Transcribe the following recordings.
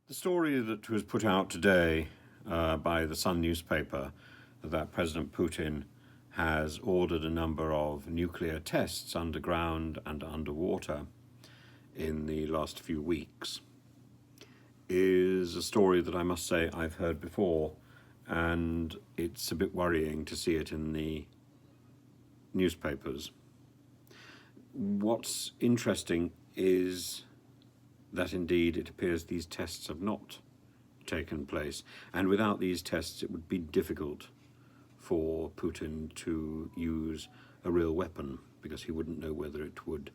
The story that was put out today by the Sun newspaper that President Putin has ordered a number of nuclear tests underground and underwater in the last few weeks is a story that I must say I've heard before, and it's a bit worrying to see it in the newspapers. What's interesting is that indeed it appears these tests have not taken place, and without these tests it would be difficult for Putin to use a real weapon, because he wouldn't know whether it would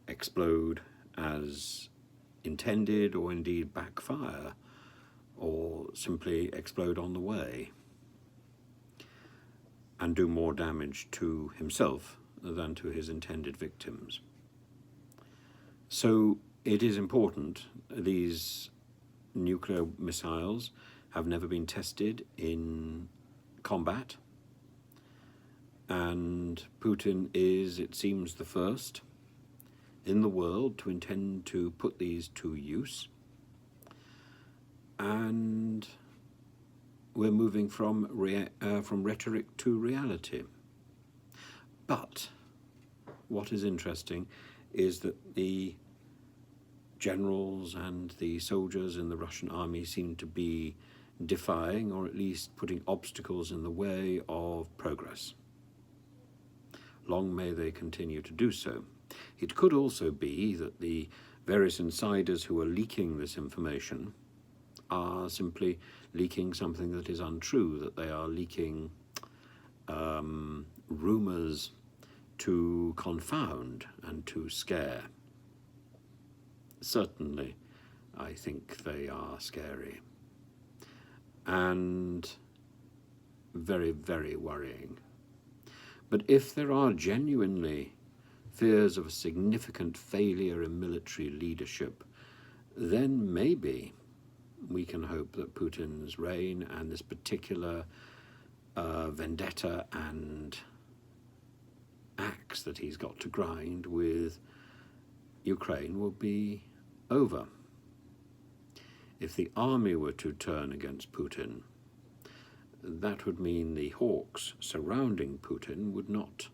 explode as intended or indeed backfire or simply explode on the way and do more damage to himself than to his intended victims. So it is important. These nuclear missiles have never been tested in combat, and Putin is, it seems, the first in the world to intend to put these to use. And we're moving from rhetoric to reality. But what is interesting is that the generals and the soldiers in the Russian army seem to be defying, or at least putting obstacles in the way of progress. Long may they continue to do so. It could also be that the various insiders who are leaking this information are simply leaking something that is untrue, that they are leaking rumors to confound and to scare. Certainly, I think they are scary and very, very worrying. But if there are genuinely fears of a significant failure in military leadership, then maybe we can hope that Putin's reign and this particular vendetta and axe that he's got to grind with Ukraine will be over. If the army were to turn against Putin, that would mean the hawks surrounding Putin would not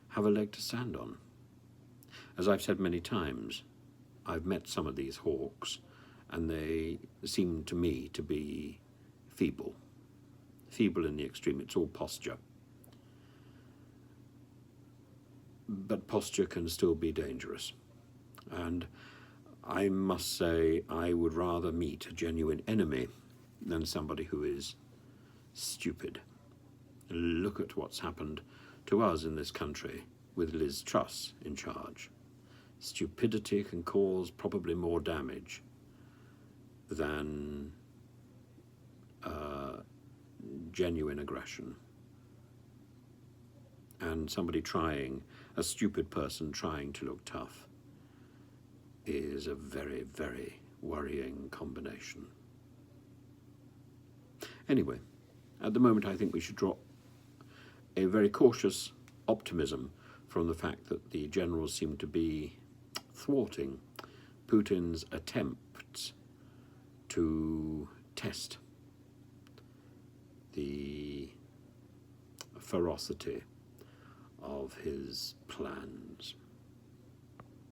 have a leg to stand on. As I've said many times, I've met some of these hawks, and they seem to me to be feeble in the extreme. It's all posture. But posture can still be dangerous. And I must say I would rather meet a genuine enemy than somebody who is stupid. Look at what's happened to us in this country with Liz Truss in charge. Stupidity can cause probably more damage than genuine aggression. And somebody a stupid person trying to look tough, is a very, very worrying combination. Anyway, at the moment I think we should draw a very cautious optimism from the fact that the generals seem to be thwarting Putin's attempts to test the ferocity of his plans.